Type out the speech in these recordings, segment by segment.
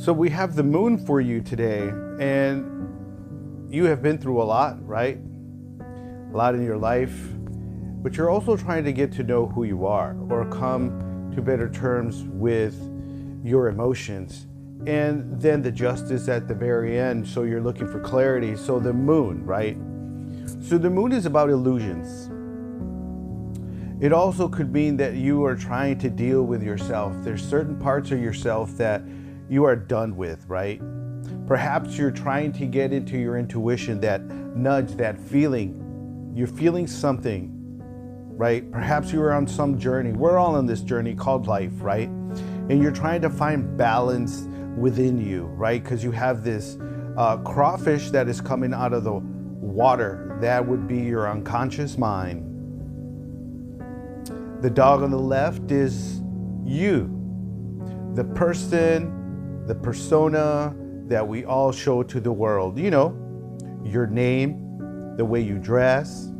So we have the moon for you today, and you have been through a lot, right? A lot in your life, but you're also trying to get to know who you are or come to better terms with your emotions. And then the justice at the very end, so you're looking for clarity. So the moon, right? So the moon is about illusions. It also could mean that you are trying to deal with yourself. There's certain parts of yourself that you are done with, right? Perhaps you're trying to get into your intuition, that nudge, that feeling. You're feeling something, right? Perhaps you are on some journey. We're all on this journey called life, right? And you're trying to find balance within you, right? Because you have this crawfish that is coming out of the water. That would be your unconscious mind. The dog on the left is you, the person, the persona that we all show to the world. You know, your name, the way you dress,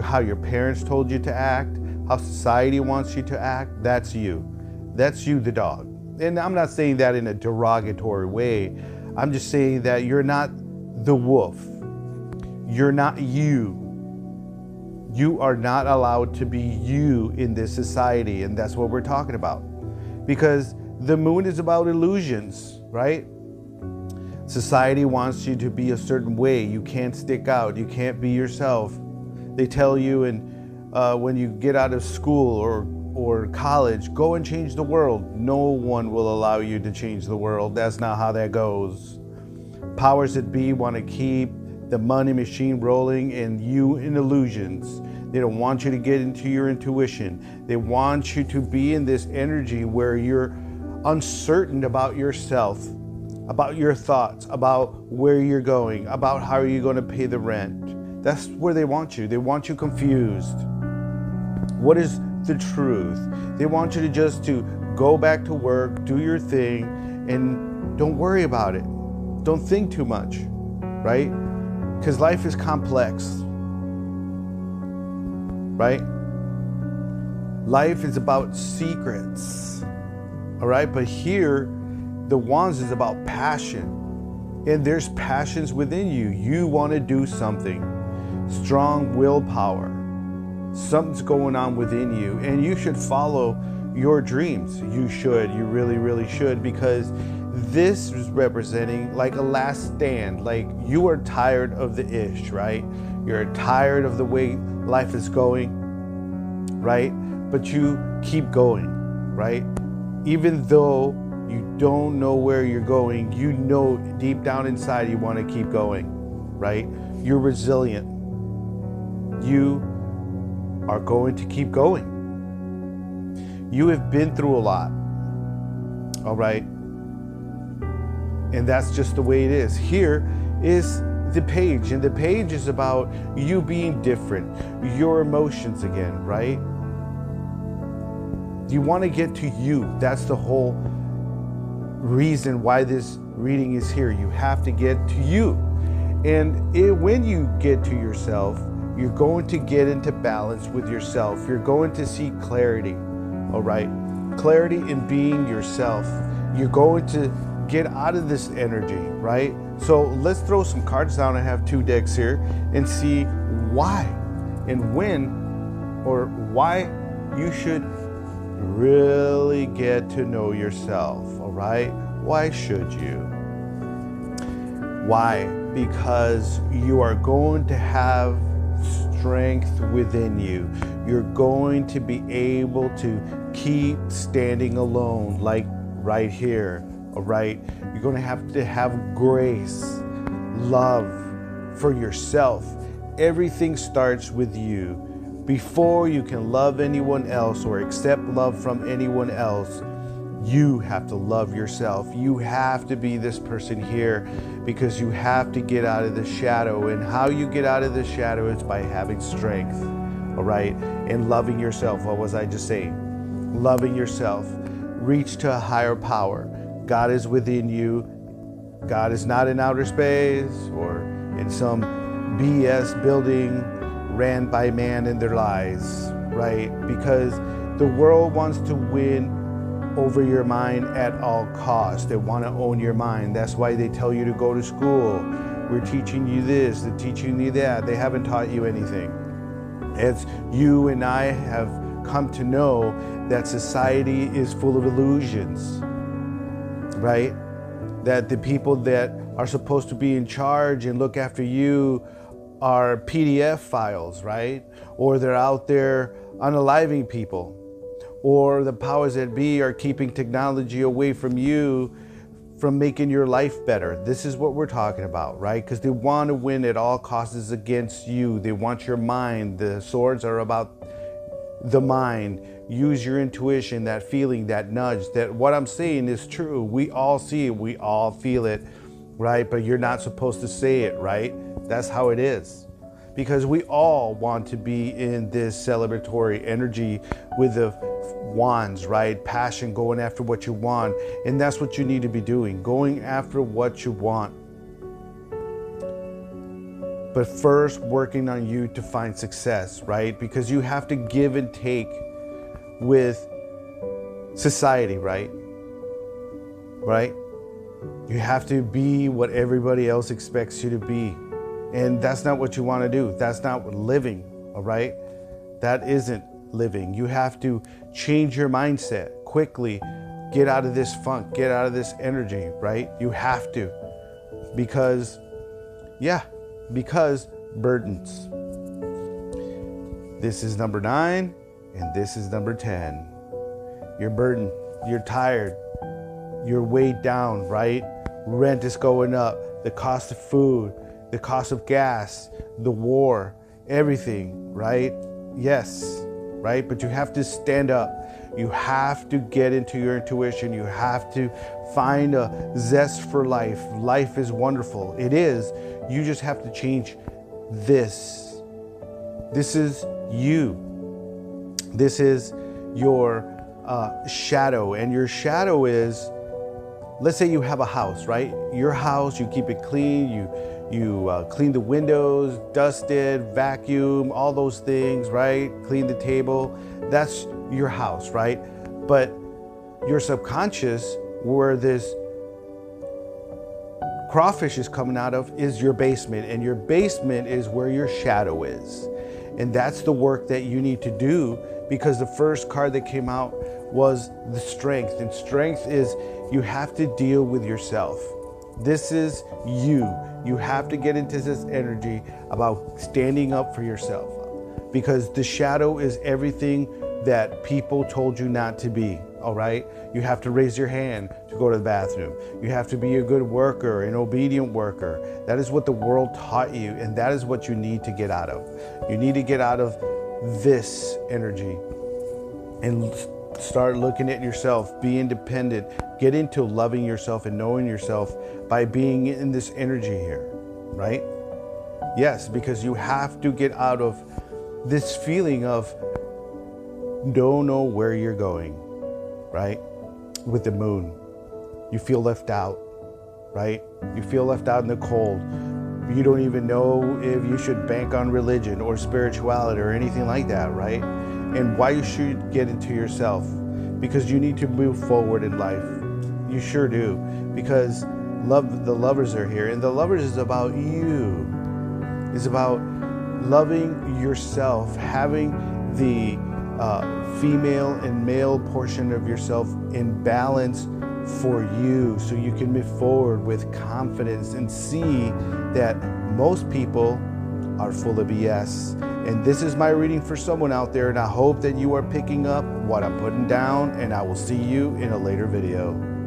how your parents told you to act, how society wants you to act. That's you. That's you, the dog. And I'm not saying that in a derogatory way. I'm just saying that you're not the wolf. You're not you. You are not allowed to be you in this society, and that's what we're talking about. Because the moon is about illusions, right? Society wants you to be a certain way. You can't stick out. You can't be yourself. They tell you when you get out of school or college, go and change the world. No one will allow you to change the world. That's not how that goes. Powers that be want to keep the money machine rolling and you in illusions. They don't want you to get into your intuition. They want you to be in this energy where you're uncertain about yourself, about your thoughts, about where you're going, about how you're going to pay the rent. That's where they want you. They want you confused. What is the truth? They want you to just to go back to work, do your thing, and don't worry about it. Don't think too much, right? Because life is complex, right? Life is about secrets, all right? But here, the wands is about passion. And there's passions within you. You want to do something. Strong willpower. Something's going on within you. And you should follow your dreams. You should. You really, really should. Because this is representing like a last stand. Like you are tired of the ish, right? You're tired of the way life is going, right? But you keep going, right? Even though you don't know where you're going, you know deep down inside you want to keep going, right? You're resilient. You are going to keep going. You have been through a lot, all right? And that's just the way it is. Here is the page, and the page is about you being different, your emotions again, right? You want to get to you. That's the whole reason why this reading is here. You have to get to you. And when you get to yourself, you're going to get into balance with yourself. You're going to see clarity, all right? Clarity in being yourself. You're going to get out of this energy, right? So let's throw some cards down. I have 2 decks here and see why and when or why you should really get to know yourself, all right? Why should you? Why? Because you are going to have strength within you. You're going to be able to keep standing alone, like right here, all right? You're going to have grace, love for yourself. Everything starts with you. Before you can love anyone else or accept love from anyone else, you have to love yourself. You have to be this person here because you have to get out of the shadow. And how you get out of the shadow is by having strength, all right? And loving yourself. What was I just saying? Loving yourself. Reach to a higher power. God is within you. God is not in outer space or in some BS building ran by man and their lies, right? Because the world wants to win over your mind at all costs. They want to own your mind. That's why they tell you to go to school. We're teaching you this, they're teaching you that. They haven't taught you anything. As you and I have come to know that society is full of illusions, right? That the people that are supposed to be in charge and look after you are PDF files, right? Or they're out there unaliving people, or the powers that be are keeping technology away from you from making your life better. This is what we're talking about, right? Because they want to win at all costs against you. They want your mind. The swords are about the mind. Use your intuition, that feeling, that nudge, that what I'm saying is true. We all see it, we all feel it, right? But you're not supposed to say it, right? That's how it is. Because we all want to be in this celebratory energy with the wands, right? Passion, going after what you want. And that's what you need to be doing, going after what you want. But first, working on you to find success, right? Because you have to give and take with society, right? Right? You have to be what everybody else expects you to be. And that's not what you want to do. That's not living, all right? That isn't living. You have to change your mindset quickly. Get out of this funk, get out of this energy, right? You have to. Because burdens. This is number 9, and this is number 10. You're burdened, you're tired, you're weighed down, right? Rent is going up, the cost of food, the cost of gas, the war, everything, right? Yes, right? But you have to stand up. You have to get into your intuition. You have to find a zest for life. Life is wonderful. It is. You just have to change this. This is you. This is your shadow. And your shadow is, let's say you have a house, right? Your house, you keep it clean, you clean the windows, dust it, vacuum, all those things, right? Clean the table. That's your house, right? But your subconscious, where this crawfish is coming out of, is your basement. And your basement is where your shadow is. And that's the work that you need to do, because the first card that came out was the strength. And strength is, you have to deal with yourself. This is you. You have to get into this energy about standing up for yourself, because the shadow is everything that people told you not to be, all right? You have to raise your hand to go to the bathroom. You have to be a good worker, an obedient worker. That is what the world taught you, and that is what you need to get out of. You need to get out of this energy and start looking at yourself, be independent, get into loving yourself and knowing yourself by being in this energy here, right? Yes, because you have to get out of this feeling of don't know where you're going, right? With the moon, you feel left out, right? You feel left out in the cold. You don't even know if you should bank on religion or spirituality or anything like that, right? And why you should get into yourself, because you need to move forward in life. You sure do, because the lovers are here, and the lovers is about you. It's about loving yourself, having the female and male portion of yourself in balance for you, so you can move forward with confidence and see that most people are full of BS. And this is my reading for someone out there, and I hope that you are picking up what I'm putting down, and I will see you in a later video.